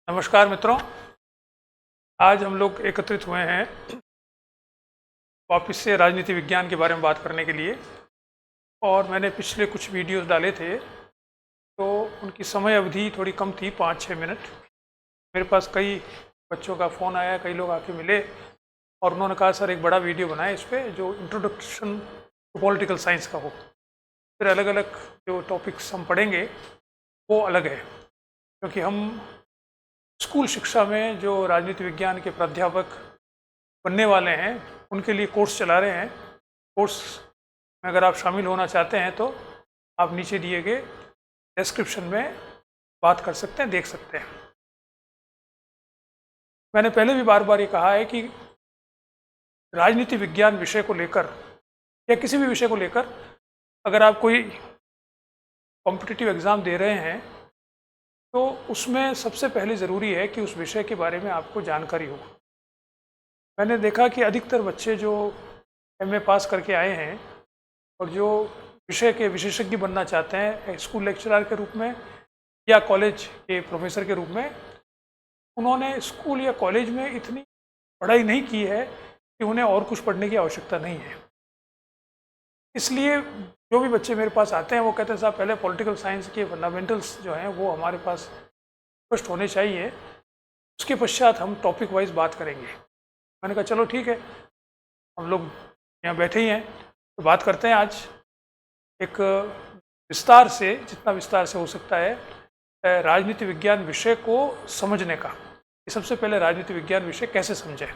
नमस्कार मित्रों। आज हम लोग एकत्रित हुए हैं वापस से राजनीति विज्ञान के बारे में बात करने के लिए। और मैंने पिछले कुछ वीडियोस डाले थे तो उनकी समय अवधि थोड़ी कम थी, 5-6 मिनट। मेरे पास कई बच्चों का फ़ोन आया, कई लोग आके मिले और उन्होंने कहा सर एक बड़ा वीडियो बनाए इस पर जो इंट्रोडक्शन टू पॉलिटिकल साइंस का हो। फिर अलग अलग जो टॉपिक्स हम पढ़ेंगे वो अलग है, क्योंकि हम स्कूल शिक्षा में जो राजनीति विज्ञान के प्राध्यापक बनने वाले हैं उनके लिए कोर्स चला रहे हैं। कोर्स में अगर आप शामिल होना चाहते हैं तो आप नीचे दिए गए डिस्क्रिप्शन में बात कर सकते हैं, देख सकते हैं। मैंने पहले भी बार बार ये कहा है कि राजनीति विज्ञान विषय को लेकर या किसी भी विषय को लेकर अगर आप कोई कॉम्पिटिटिव एग्ज़ाम दे रहे हैं तो उसमें सबसे पहले ज़रूरी है कि उस विषय के बारे में आपको जानकारी हो। मैंने देखा कि अधिकतर बच्चे जो एमए पास करके आए हैं और जो विषय के विशेषज्ञ बनना चाहते हैं स्कूल लेक्चरर के रूप में या कॉलेज के प्रोफेसर के रूप में, उन्होंने स्कूल या कॉलेज में इतनी पढ़ाई नहीं की है कि उन्हें और कुछ पढ़ने की आवश्यकता नहीं है। इसलिए जो भी बच्चे मेरे पास आते हैं वो कहते हैं साहब पहले पॉलिटिकल साइंस के फंडामेंटल्स जो हैं वो हमारे पास स्पष्ट होने चाहिए, उसके पश्चात हम टॉपिक वाइज बात करेंगे। मैंने कहा चलो ठीक है, हम लोग यहाँ बैठे ही हैं तो बात करते हैं आज एक विस्तार से, जितना विस्तार से हो सकता है राजनीति विज्ञान विषय को समझने का। कि सबसे पहले राजनीति विज्ञान विषय कैसे समझें।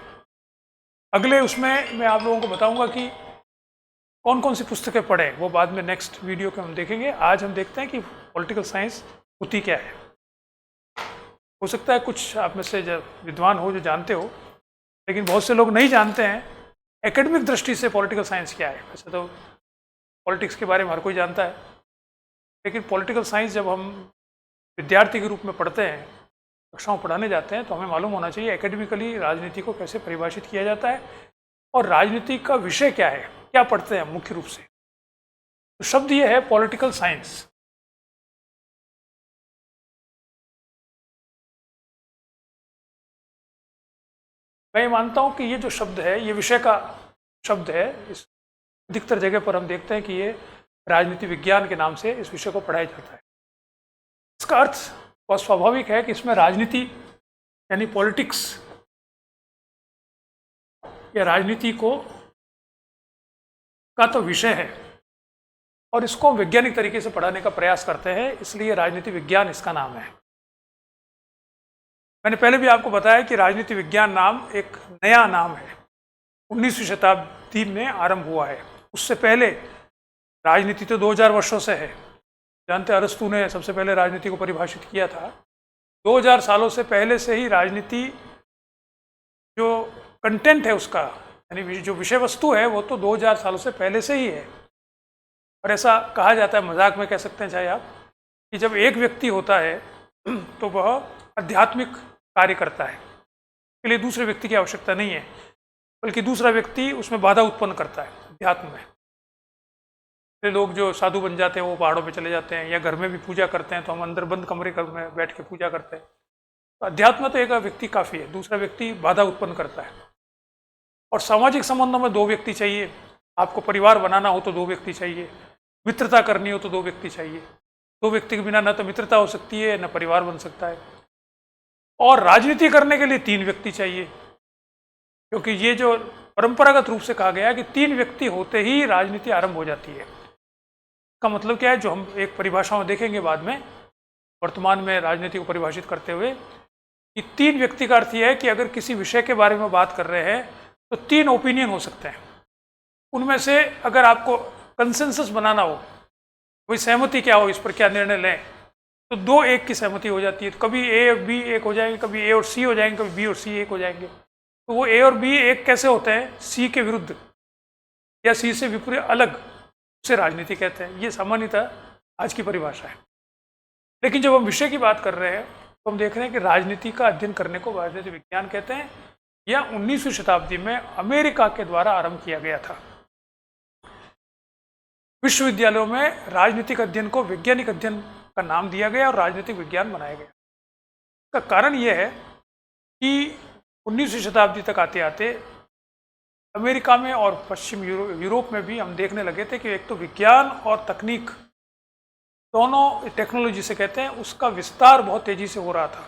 अगले उसमें मैं आप लोगों को बताऊंगा कि कौन कौन सी पुस्तकें पढ़ें, वो बाद में नेक्स्ट वीडियो के हम देखेंगे। आज हम देखते हैं कि पॉलिटिकल साइंस होती क्या है। हो सकता है कुछ आप में से जो विद्वान हो, जो जानते हो, लेकिन बहुत से लोग नहीं जानते हैं एकेडमिक दृष्टि से पॉलिटिकल साइंस क्या है। वैसे तो पॉलिटिक्स के बारे में हर कोई जानता है, लेकिन पॉलिटिकल साइंस जब हम विद्यार्थी के रूप में पढ़ते हैं, कक्षाओं पढ़ाने जाते हैं, तो हमें मालूम होना चाहिए एकेडमिकली राजनीति को कैसे परिभाषित किया जाता है और राजनीति का विषय क्या है, क्या पढ़ते हैं मुख्य रूप से। तो शब्द ये है पॉलिटिकल साइंस। मैं ये मानता हूँ कि ये जो शब्द है ये विषय का शब्द है। इस अधिकतर जगह पर हम देखते हैं कि ये राजनीति विज्ञान के नाम से इस विषय को पढ़ाया जाता है। इसका अर्थ बहुत स्वाभाविक है कि इसमें राजनीति यानी पॉलिटिक्स या राजनीति को का तो विषय है और इसको वैज्ञानिक तरीके से पढ़ाने का प्रयास करते हैं, इसलिए राजनीति विज्ञान इसका नाम है। मैंने पहले भी आपको बताया कि राजनीति विज्ञान नाम एक नया नाम है, 19वीं शताब्दी में आरंभ हुआ है। उससे पहले राजनीति तो 2000 वर्षों से है। जानते अरस्तु ने सबसे पहले राजनीति को परिभाषित किया था। 2000 सालों से पहले से ही राजनीति जो कंटेंट है उसका, यानी जो विषय वस्तु है, वो तो 2000 सालों से पहले से ही है। और ऐसा कहा जाता है, मजाक में कह सकते हैं चाहे आप, कि जब एक व्यक्ति होता है तो वह आध्यात्मिक कार्य करता है, इसके लिए दूसरे व्यक्ति की आवश्यकता नहीं है, बल्कि दूसरा व्यक्ति उसमें बाधा उत्पन्न करता है अध्यात्म में। लोग जो साधु बन जाते हैं वो पहाड़ों पे चले जाते हैं, या घर में भी पूजा करते हैं तो हम अंदर बंद कमरे में बैठ के पूजा करते हैं। तो अध्यात्म तो एक व्यक्ति काफ़ी है, दूसरा व्यक्ति बाधा उत्पन्न करता है। और सामाजिक संबंधों में 2 व्यक्ति चाहिए। आपको परिवार बनाना हो तो 2 व्यक्ति चाहिए, मित्रता करनी हो तो 2 व्यक्ति चाहिए। 2 व्यक्ति के बिना न तो मित्रता हो सकती है न परिवार बन सकता है। और राजनीति करने के लिए 3 व्यक्ति चाहिए, क्योंकि ये जो परंपरागत रूप से कहा गया है कि 3 व्यक्ति होते ही राजनीति आरंभ हो जाती है। का मतलब क्या है, जो हम एक परिभाषा में देखेंगे बाद में, वर्तमान में राजनीति को परिभाषित करते हुए, कि 3 व्यक्ति का अर्थ यह है कि अगर किसी विषय के बारे में बात कर रहे हैं तो 3 ओपिनियन हो सकते हैं। उनमें से अगर आपको कंसेंसस बनाना हो, कोई सहमति क्या हो, इस पर क्या निर्णय लें, तो 2 एक की सहमति हो जाती है। तो कभी ए और बी एक हो जाएंगे, कभी ए और सी हो जाएंगे, कभी बी और सी एक हो जाएंगे। तो वो ए और बी एक कैसे होते हैं, सी के विरुद्ध या सी से विपरीत अलग, उसे राजनीति कहते हैं। ये सामान्यतः आज की परिभाषा है। लेकिन जब हम विषय की बात कर रहे हैं तो हम देख रहे हैं कि राजनीति का अध्ययन करने को राजनीति विज्ञान कहते हैं। यह 19वीं शताब्दी में अमेरिका के द्वारा आरंभ किया गया था। विश्वविद्यालयों में राजनीतिक अध्ययन को वैज्ञानिक अध्ययन का नाम दिया गया और राजनीतिक विज्ञान बनाया गया। इसका कारण ये है कि 19वीं शताब्दी तक आते आते अमेरिका में और पश्चिम यूरोप में भी हम देखने लगे थे कि एक तो विज्ञान और तकनीक दोनों, टेक्नोलॉजी से कहते हैं, उसका विस्तार बहुत तेज़ी से हो रहा था।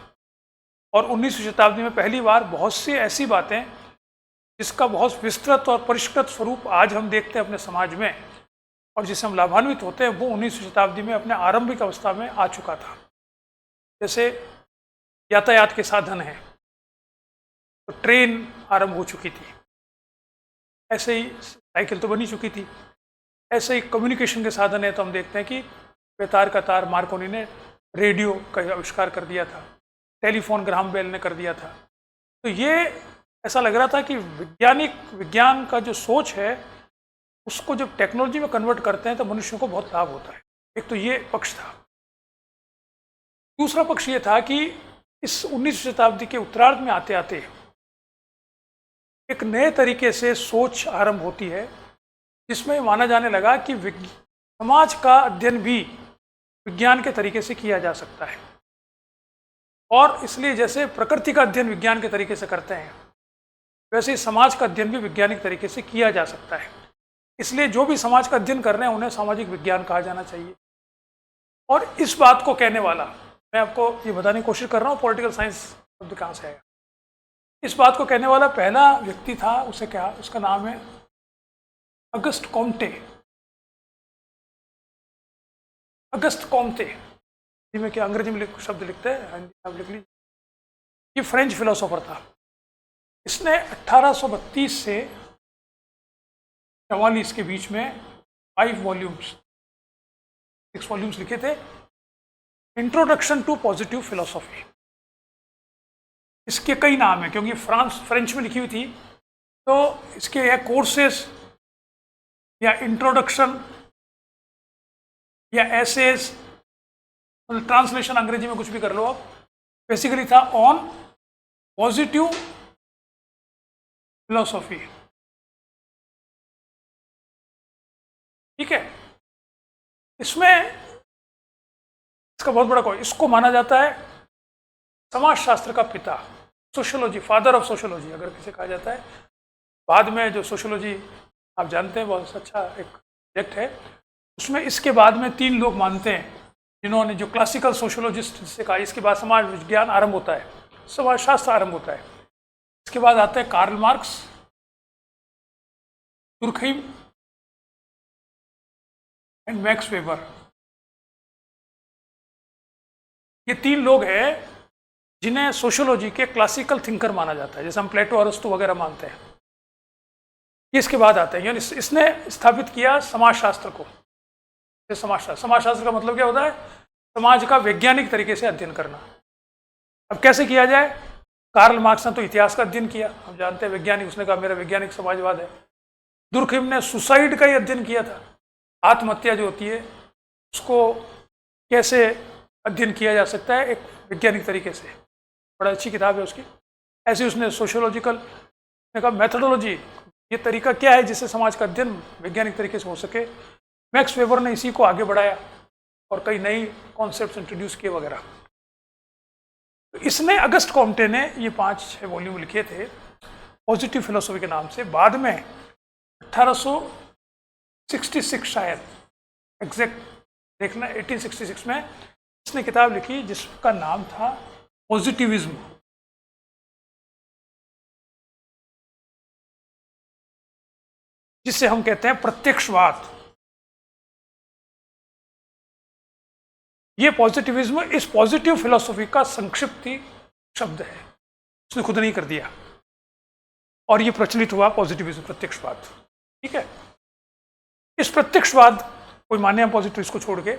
और 19वीं शताब्दी में पहली बार बहुत सी ऐसी बातें जिसका बहुत विस्तृत और परिष्कृत स्वरूप आज हम देखते हैं अपने समाज में और जिससे हम लाभान्वित होते हैं, वो 19वीं शताब्दी में अपने आरंभिक अवस्था में आ चुका था। जैसे यातायात के साधन हैं, तो ट्रेन आरंभ हो चुकी थी, ऐसे ही साइकिल तो बनी चुकी थी, ऐसे ही कम्युनिकेशन के साधन है, तो हम देखते हैं कि बेतार का तार मार्कोनी ने रेडियो का आविष्कार कर दिया था, टेलीफोन ग्राहम बेल ने कर दिया था। तो ये ऐसा लग रहा था कि विज्ञान का जो सोच है उसको जब टेक्नोलॉजी में कन्वर्ट करते हैं तो मनुष्यों को बहुत लाभ होता है। एक तो ये पक्ष था। दूसरा पक्ष ये था कि इस 19वीं शताब्दी के उत्तरार्ध में आते आते एक नए तरीके से सोच आरंभ होती है, जिसमें माना जाने लगा कि समाज का अध्ययन भी विज्ञान के तरीके से किया जा सकता है। और इसलिए जैसे प्रकृति का अध्ययन विज्ञान के तरीके से करते हैं, वैसे ही समाज का अध्ययन भी वैज्ञानिक तरीके से किया जा सकता है। इसलिए जो भी समाज का अध्ययन कर रहे हैं उन्हें सामाजिक विज्ञान कहा जाना चाहिए। और इस बात को कहने वाला, मैं आपको ये बताने की कोशिश कर रहा हूँ पॉलिटिकल साइंस शब्द कहाँ से आएगा। इस बात को कहने वाला पहला व्यक्ति था, उसे क्या, उसका नाम है अगस्त कॉम्टे। अगस्त कॉम्टे, में क्या अंग्रेजी में शब्द लिखते हैं, आप लिख लीजिए। ये फ्रेंच फिलोसोफर था। इसने 1832 से 44 के बीच में 6 वॉल्यूम्स लिखे थे। इंट्रोडक्शन टू पॉजिटिव फिलोसॉफी, इसके कई नाम हैं क्योंकि फ्रेंच में लिखी हुई थी, तो इसके या कोर्सेस या इंट्रोडक्शन या एसेस, ट्रांसलेशन अंग्रेजी में कुछ भी कर लो आप, बेसिकली था ऑन पॉजिटिव फिलोसॉफी। ठीक है, इसमें इसका बहुत बड़ा कोई, इसको माना जाता है समाजशास्त्र का पिता, सोशियोलॉजी, फादर ऑफ सोशियोलॉजी अगर किसे कहा जाता है। बाद में जो सोशियोलॉजी आप जानते हैं बहुत अच्छा एक सब्जेक्ट है, उसमें इसके बाद में 3 लोग मानते हैं जिन्होंने, जो क्लासिकल सोशियोलॉजिस्ट जिससे कहा, इसके बाद समाज विज्ञान आरंभ होता है, समाजशास्त्र आरंभ होता है। इसके बाद आते हैं Karl Marx, Durkheim and Max Weber. ये 3 लोग हैं जिन्हें सोशियोलॉजी के क्लासिकल थिंकर माना जाता है, जैसे हम प्लेटो, अरस्तु वगैरह मानते हैं। इसके बाद आते हैं, यानी इसने स्थापित किया समाजशास्त्र को। समाजशास्त्र का मतलब क्या होता है? समाज का वैज्ञानिक तरीके से अध्ययन करना। अब कैसे किया जाए? कार्ल मार्क्स ने तो इतिहास का अध्ययन किया, हम जानते हैं वैज्ञानिक, उसने कहा मेरा वैज्ञानिक समाजवाद है। दुर्खिम ने सुसाइड का ही अध्ययन किया था, आत्महत्या जो होती है उसको कैसे अध्ययन किया जा सकता है एक वैज्ञानिक तरीके से, बड़ा अच्छी किताब है उसकी। ऐसे उसने सोशियोलॉजिकल ने कहा मेथोडोलॉजी, ये तरीका क्या है जिससे समाज का अध्ययन वैज्ञानिक तरीके से हो सके। मैक्स वेबर ने इसी को आगे बढ़ाया और कई नई कॉन्सेप्ट्स इंट्रोड्यूस किए वगैरह। तो इसने, अगस्त कॉम्टे ने ये 5-6 वॉल्यूम लिखे थे पॉजिटिव फिलोसॉफी के नाम से। बाद में 1866 शायद, एग्जैक्ट देखना, 1866 में इसने किताब लिखी जिसका नाम था पॉजिटिविज्म। जिसे हम कहते हैं प्रत्यक्षवाद। ये पॉजिटिविज्म इस पॉजिटिव फिलोसॉफी का संक्षिप्त शब्द है, उसने खुद नहीं कर दिया, और ये प्रचलित हुआ पॉजिटिविज्म, प्रत्यक्षवाद। ठीक है, इस प्रत्यक्षवाद, कोई माने हम पॉजिटिव इसको छोड़ के,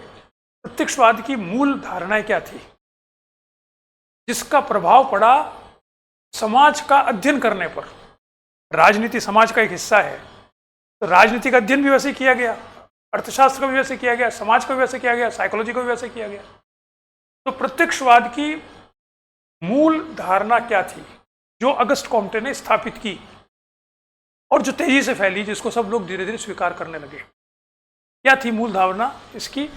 प्रत्यक्षवाद की मूल धारणाएं क्या थी जिसका प्रभाव पड़ा समाज का अध्ययन करने पर। राजनीति समाज का एक हिस्सा है, तो राजनीति का अध्ययन भी वैसे किया गया, अर्थशास्त्र का भी वैसे किया गया, समाज का भी वैसे किया गया, साइकोलॉजी का भी वैसे किया गया। तो प्रत्यक्षवाद की मूल धारणा क्या थी जो अगस्त कॉम्टे ने स्थापित की और जो तेजी से फैली, जिसको सब लोग धीरे धीरे स्वीकार करने लगे? क्या थी मूल धारणा इसकी?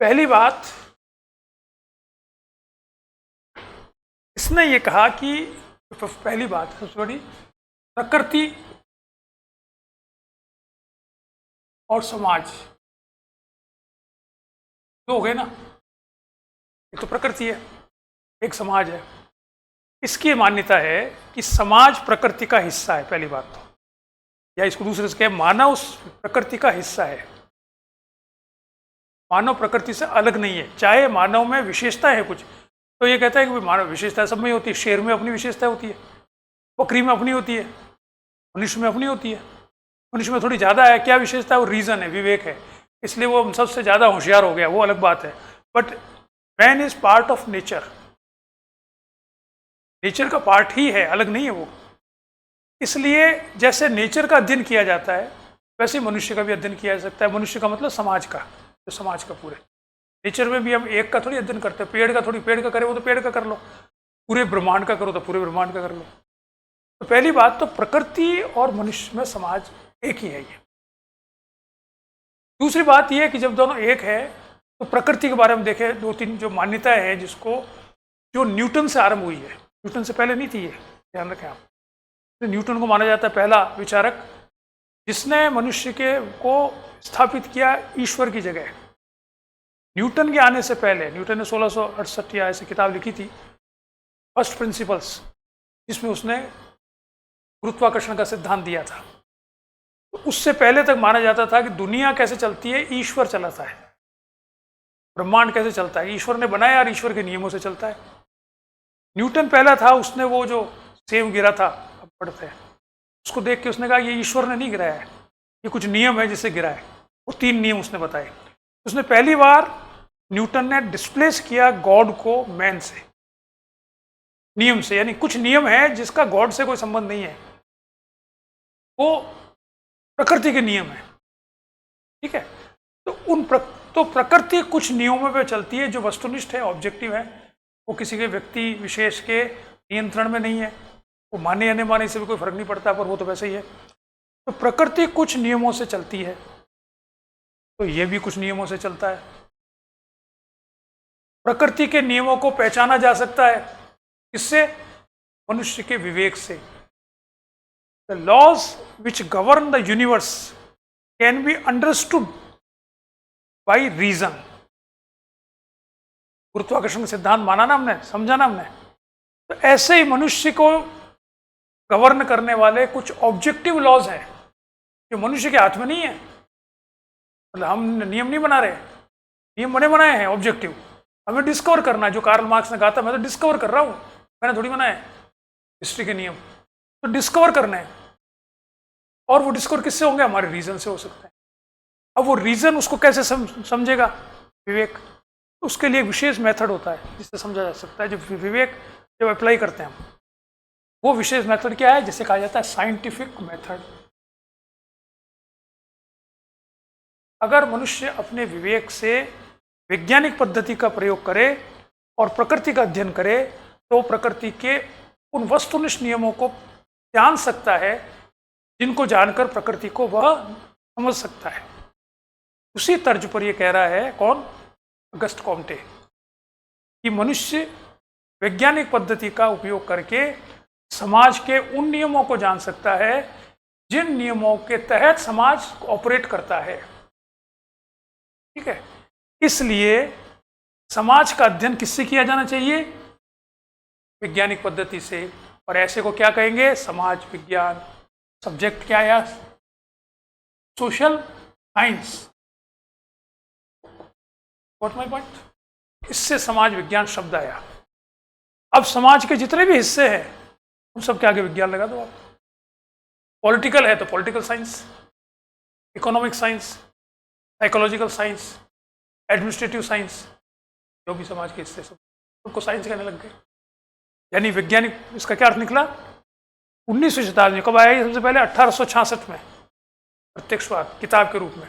पहली बात, इसने ये कहा कि पहली बात सबसे बड़ी, प्रकृति और समाज दो हो गए ना। एक तो प्रकृति है, एक समाज है। इसकी मान्यता है कि समाज प्रकृति का हिस्सा है, पहली बात तो, या इसको दूसरे से कहें, मानव उस प्रकृति का हिस्सा है। मानव प्रकृति से अलग नहीं है। चाहे मानव में विशेषता है कुछ, तो ये कहता है कि मानव विशेषता सब में होती है। शेर में अपनी विशेषता होती है, बकरी में अपनी होती है, मनुष्य में अपनी होती है। मनुष्य में थोड़ी ज़्यादा है, क्या विशेषता है? वो रीज़न है, विवेक है, इसलिए वो सबसे ज़्यादा होशियार हो गया, वो अलग बात है। But man is part of nature, nature का पार्ट ही है, अलग नहीं है वो। इसलिए जैसे नेचर का अध्ययन किया जाता है, वैसे मनुष्य का भी अध्ययन किया जा सकता है। मनुष्य का मतलब समाज का, जो समाज का पूरे नेचर में भी हम एक का थोड़ी अध्ययन करते हैं। पेड़ का थोड़ी, पेड़ का करे वो तो पेड़ का कर लो, पूरे ब्रह्मांड का करो तो पूरे ब्रह्मांड का कर लो। तो पहली बात तो प्रकृति और मनुष्य में समाज एक ही है ये। दूसरी बात यह है कि जब दोनों एक है तो प्रकृति के बारे में देखें, दो तीन जो मान्यताएं हैं जिसको, जो न्यूटन से आरंभ हुई है, न्यूटन से पहले नहीं थी ये, ध्यान रखें आप। न्यूटन को माना जाता है पहला विचारक जिसने मनुष्य के को स्थापित किया ईश्वर की जगह। न्यूटन के आने से पहले, न्यूटन ने 1668 या ऐसी किताब लिखी थी, फर्स्ट प्रिंसिपल्स, जिसमें उसने गुरुत्वाकर्षण का सिद्धांत दिया था। तो उससे पहले तक माना जाता था कि दुनिया कैसे चलती है, ईश्वर चलाता है। ब्रह्मांड कैसे चलता है, ईश्वर ने बनाया और ईश्वर के नियमों से चलता है। न्यूटन पहला था, उसने वो जो सेब गिरा था, अब पढ़ते हैं, उसको देख के उसने कहा ये ईश्वर ने नहीं गिराया है, ये कुछ नियम है जिससे गिरा है। वो 3 नियम उसने बताए। उसने पहली बार, न्यूटन ने डिस्प्लेस किया गॉड को मैन से, नियम से। यानी कुछ नियम है जिसका गॉड से कोई संबंध नहीं है, वो प्रकृति के नियम है, ठीक है। तो प्रकृति कुछ नियमों पे चलती है जो वस्तुनिष्ठ है, ऑब्जेक्टिव है। वो किसी के व्यक्ति विशेष के नियंत्रण में नहीं है, वो माने या नहीं माने इससे भी कोई फर्क नहीं पड़ता, पर वो तो वैसे ही है। तो प्रकृति कुछ नियमों से चलती है, तो ये भी कुछ नियमों से चलता है। प्रकृति के नियमों को पहचाना जा सकता है किससे? मनुष्य के विवेक से। The laws which govern the universe can be understood by reason. गुरुत्वाकर्षण का सिद्धांत माना ना हमने, समझा ना हमने। तो ऐसे ही मनुष्य को गवर्न करने वाले कुछ ऑब्जेक्टिव लॉज हैं जो मनुष्य के हाथ में नहीं है। मतलब हम नियम नहीं बना रहे, नियम बने बनाए हैं ऑब्जेक्टिव। हमें डिस्कवर करना है, जो कार्ल मार्क्स ने कहा था, मैं तो डिस्कवर कर रहा हूँ, मैंने थोड़ी बनाए हिस्ट्री के नियम। तो डिस्कवर करना है, और वो डिस्कवर किससे होंगे? हमारे रीजन से हो सकता है। अब वो रीजन उसको कैसे समझेगा? विवेक। तो उसके लिए एक विशेष मेथड होता है जिससे समझा जा सकता है। जब विवेक जब अप्लाई करते हैं हम, वो विशेष मेथड क्या है? जिसे कहा जाता है साइंटिफिक मेथड। अगर मनुष्य अपने विवेक से वैज्ञानिक पद्धति का प्रयोग करे और प्रकृति का अध्ययन करे, तो प्रकृति के उन वस्तुनिष्ठ नियमों को जान सकता है जिनको जानकर प्रकृति को वह समझ सकता है। उसी तर्ज पर यह कह रहा है कौन? अगस्त कॉम्टे, कि मनुष्य वैज्ञानिक पद्धति का उपयोग करके समाज के उन नियमों को जान सकता है जिन नियमों के तहत समाज ऑपरेट करता है, ठीक है। इसलिए समाज का अध्ययन किससे किया जाना चाहिए? वैज्ञानिक पद्धति से। और ऐसे को क्या कहेंगे? समाज विज्ञान। सब्जेक्ट क्या है? Social science. What my point? इससे समाज विज्ञान शब्द आया। अब समाज के जितने भी हिस्से हैं उन सब के आगे विज्ञान लगा दो आप। पॉलिटिकल है तो political science, economic science, psychological science, administrative science, जो भी समाज के हिस्से सब उनको साइंस कहने लग गए। यानी वैज्ञानिक, इसका क्या अर्थ निकला? 19वीं शताब्दी में। कब आया ये? सबसे पहले 1866 में, प्रत्यक्षवाद किताब के रूप में।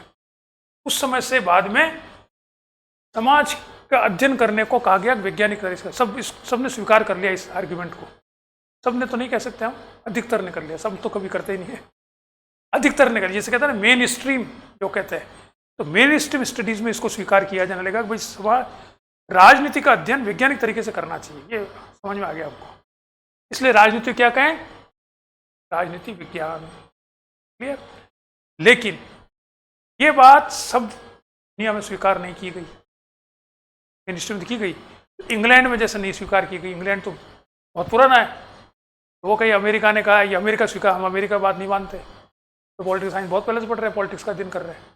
उस समय से बाद में समाज का अध्ययन करने को कहा गया वैज्ञानिक तरीके से। सबने स्वीकार कर लिया इस आर्ग्यूमेंट को। सबने तो नहीं कह सकते हम, अधिकतर ने कर लिया। सब तो कभी करते ही नहीं है, अधिकतर ने कर लिया। जैसे कहते हैं ना मेन स्ट्रीम, जो कहते हैं तो मेन स्ट्रीम स्टडीज में इसको स्वीकार किया जाने लगा कि भाई समाज राजनीति का अध्ययन वैज्ञानिक तरीके से करना चाहिए। ये समझ में आ गया आपको? इसलिए राजनीति क्या कहें? राजनीति विज्ञान। क्लियर? लेकिन ये बात सब दुनिया में स्वीकार नहीं की गई, मेन स्ट्रीम की गई। इंग्लैंड में जैसे नहीं स्वीकार की गई, इंग्लैंड तो बहुत पुराना है, तो वो कहीं अमेरिका ने कहा, ये अमेरिका स्वीकार, हम अमेरिका बात नहीं मानते, तो पॉलिटिक्स साइंस बहुत पहले से पढ़ रहे हैं, पॉलिटिक्स का अध्ययन कर रहे हैं।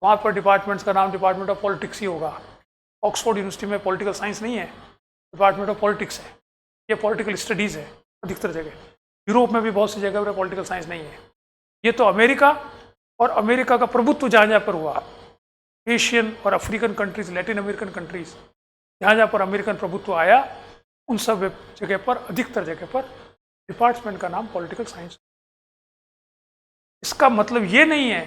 वहाँ पर डिपार्टमेंट्स का नाम डिपार्टमेंट ऑफ पॉलिटिक्स ही होगा। ऑक्सफोर्ड यूनिवर्सिटी में पॉलिटिकल साइंस नहीं है, डिपार्टमेंट ऑफ पॉलिटिक्स है, ये पॉलिटिकल स्टडीज़ है अधिकतर जगह। यूरोप में भी बहुत सी जगह पर पॉलिटिकल साइंस नहीं है। ये तो अमेरिका, और अमेरिका का प्रभुत्व जहाँ जहाँ पर हुआ, एशियन और African countries, Latin American countries, जहाँ जहाँ पर अमेरिकन प्रभुत्व आया, उन सब जगह पर, अधिकतर जगह पर डिपार्टमेंट का नाम पॉलिटिकल साइंस। इसका मतलब ये नहीं है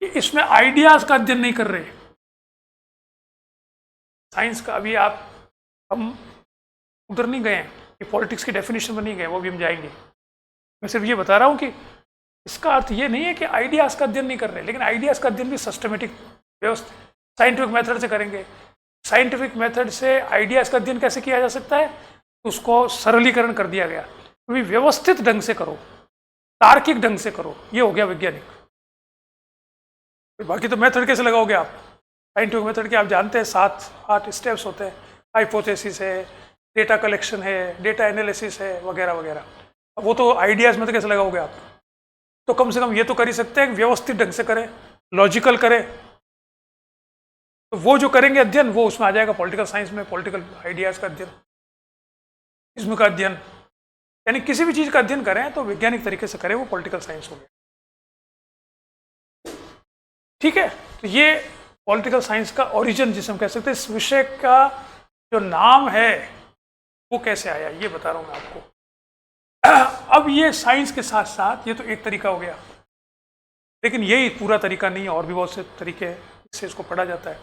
कि इसमें आइडियाज का अध्ययन नहीं कर रहे साइंस का। अभी हम उधर नहीं गए हैं कि पॉलिटिक्स की डेफिनेशन में नहीं गए, वो भी हम जाएंगे। मैं सिर्फ ये बता रहा हूँ कि इसका अर्थ ये नहीं है कि आइडियाज का अध्ययन नहीं कर रहे, लेकिन आइडियाज का अध्ययन भी सिस्टमेटिक, व्यवस्थित, साइंटिफिक मेथड से करेंगे। साइंटिफिक मेथड से आइडियाज का अध्ययन कैसे किया जा सकता है? उसको सरलीकरण कर दिया गया, तो व्यवस्थित ढंग से करो, तार्किक ढंग से करो, ये हो गया वैज्ञानिक। बाकी तो मेथड कैसे लगाओगे आप? साइंटिफिक मेथड के आप जानते हैं 7-8 स्टेप्स होते हैं, हाइपोथेसिस है, डेटा कलेक्शन है, डेटा एनालिसिस है, वगैरह वगैरह। अब वो तो आइडियाज में तो कैसे लगाओगे आप? तो कम से कम ये तो कर ही सकते हैं, व्यवस्थित ढंग से करें, लॉजिकल करें। तो वो जो करेंगे अध्ययन, वो उसमें आ जाएगा पॉलिटिकल साइंस में, पॉलिटिकल आइडियाज का अध्ययन, इसम का अध्ययन। यानी किसी भी चीज का अध्ययन करें तो वैज्ञानिक तरीके से करें, वो पॉलिटिकल साइंस हो गया। ठीक है? तो ये पॉलिटिकल साइंस का ओरिजिन जिसे हम कह सकते हैं, इस विषय का जो नाम है वो कैसे आया, ये बता रहा हूं मैं आपको। अब ये साइंस के साथ साथ ये तो एक तरीका हो गया, लेकिन यही पूरा तरीका नहीं है, और भी बहुत से तरीके हैं जिससे इसको पढ़ा जाता है।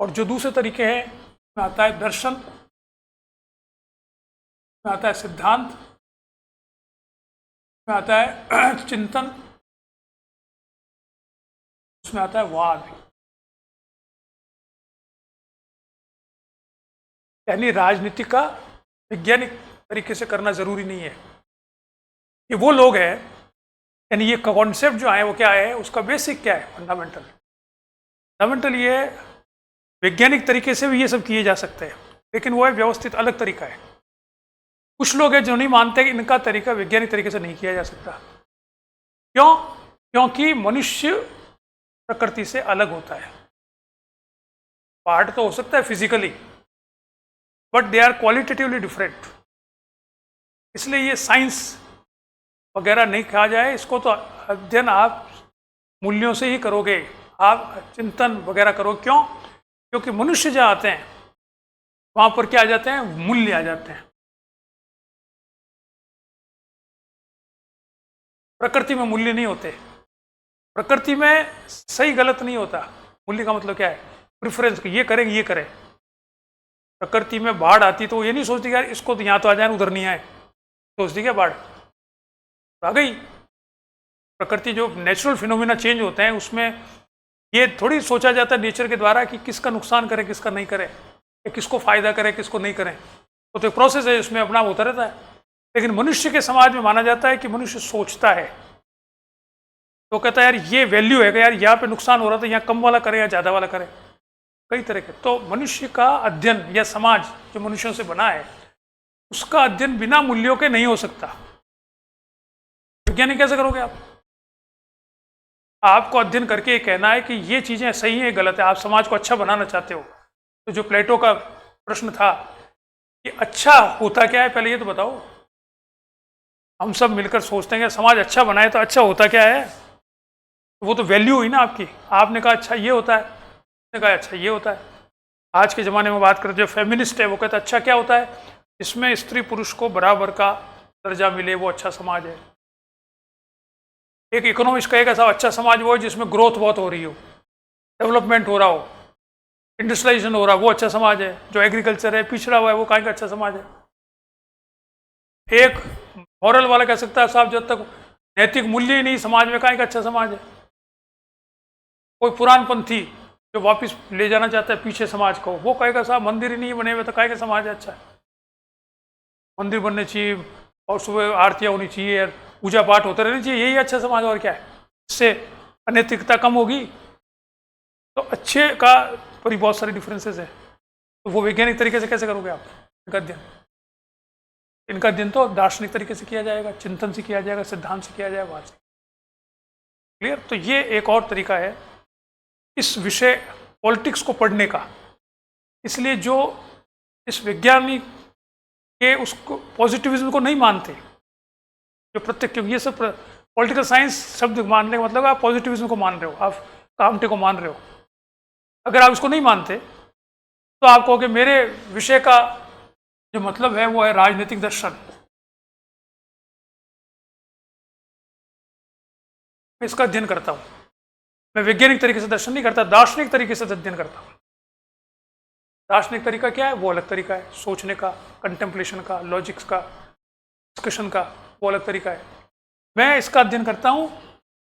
और जो दूसरे तरीके हैं, उसमें आता है दर्शन, उसमें आता है सिद्धांत, उसमें आता है चिंतन, उसमें आता है वाद। यानी राजनीति का वैज्ञानिक तरीके से करना जरूरी नहीं है। ये वो लोग हैं, यानी ये कॉन्सेप्ट जो है वो क्या है, उसका बेसिक क्या है, फंडामेंटल ये है, वैज्ञानिक तरीके से भी ये सब किए जा सकते हैं, लेकिन वो है व्यवस्थित अलग तरीका है। कुछ लोग हैं जो नहीं मानते कि इनका तरीका वैज्ञानिक तरीके से नहीं किया जा सकता। क्यों? क्योंकि मनुष्य प्रकृति से अलग होता है। पार्ट तो हो सकता है physically, but they are qualitatively different. इसलिए ये साइंस वगैरह नहीं कहा जाए इसको, तो अध्ययन आप मूल्यों से ही करोगे, आप चिंतन वगैरह करो। क्यों? क्योंकि मनुष्य जहाँ आते हैं वहाँ पर क्या आ जाते हैं, मूल्य आ जाते हैं। प्रकृति में मूल्य नहीं होते, प्रकृति में सही गलत नहीं होता। मूल्य का मतलब क्या है, प्रिफरेंस, ये करेंगे ये करें। प्रकृति में बाढ़ आती तो ये नहीं सोचती यार इसको तो यहाँ तो आ जाए उधर नहीं आए, सोचती क्या बाढ़ तो आ गई। प्रकृति जो नेचुरल फिनोमिना चेंज होते हैं उसमें ये थोड़ी सोचा जाता है नेचर के द्वारा कि किसका नुकसान करे किसका नहीं करे, या किसको फायदा करे किसको नहीं करे, तो एक प्रोसेस है, उसमें अपना होता रहता है। लेकिन मनुष्य के समाज में माना जाता है कि मनुष्य सोचता है, तो कहता है यार ये वैल्यू है कि यार यहाँ पे नुकसान हो रहा था, यहाँ कम वाला करे या ज़्यादा वाला करे, कई तरह के। तो मनुष्य का अध्ययन या समाज जो मनुष्यों से बना है उसका अध्ययन बिना मूल्यों के नहीं हो सकता। वैज्ञानिक कैसे करोगे आप? आपको अध्ययन करके ये कहना है कि ये चीज़ें सही हैं गलत है, आप समाज को अच्छा बनाना चाहते हो। तो जो प्लेटो का प्रश्न था कि अच्छा होता क्या है, पहले ये तो बताओ। हम सब मिलकर सोचते हैं कि समाज अच्छा बनाए तो अच्छा होता क्या है, तो वो तो वैल्यू हुई ना आपकी। आपने कहा अच्छा ये होता है, उसने कहा अच्छा ये होता है। आज के ज़माने में बात करें, जो फेमिनिस्ट है वो कहता है अच्छा क्या होता है, इसमें स्त्री पुरुष को बराबर का दर्जा मिले, वो अच्छा समाज है। एक इकोनॉमिस्ट कहेगा साहब अच्छा समाज वो है जिसमें ग्रोथ बहुत हो रही हो, डेवलपमेंट हो रहा हो, इंडस्ट्रियलाइजेशन हो रहा है, वो अच्छा समाज है। जो एग्रीकल्चर है पिछड़ा हुआ है वो कहीं का अच्छा समाज है। एक मॉरल वाला कह सकता है साहब जब तक नैतिक मूल्य ही नहीं समाज में कहीं का अच्छा समाज है। कोई पुरान पंथी जो वापस ले जाना चाहता है पीछे समाज को, वो कहेगा साहब मंदिर ही नहीं बने हुए तो काहे का समाज है अच्छा है, मंदिर बनने चाहिए और सुबह आरतियाँ होनी चाहिए, पूजा पाठ होते रहने चाहिए, यही अच्छा समाज और क्या है। इससे अनैतिकता कम होगी। तो अच्छे का पर बहुत सारे डिफरेंसेस है, तो वो वैज्ञानिक तरीके से कैसे करोगे आप इनका अध्ययन? इनका अध्ययन तो दार्शनिक तरीके से किया जाएगा, चिंतन से किया जाएगा, सिद्धांत से किया जाएगा, वहाँ से। क्लियर? तो ये एक और तरीका है इस विषय पॉलिटिक्स को पढ़ने का। इसलिए जो इस वैज्ञानिक के उसको पॉजिटिविज्म को नहीं मानते, जो प्रत्यक्ष, क्योंकि ये सब पॉलिटिकल साइंस शब्द मानने का मतलब आप पॉजिटिविज्म को मान रहे हो, आप कामटे को मान रहे हो। अगर आप इसको नहीं मानते तो आप कहोगे मेरे विषय का जो मतलब है वो है राजनीतिक दर्शन, मैं इसका अध्ययन करता हूँ, मैं वैज्ञानिक तरीके से दर्शन नहीं करता, दार्शनिक तरीके से अध्ययन करता हूँ। दार्शनिक तरीका क्या है? वो अलग तरीका है सोचने का, कंटेम्पलेशन का, लॉजिक्स का, डिस्कशन का, वो अलग तरीका है। मैं इसका अध्ययन करता हूँ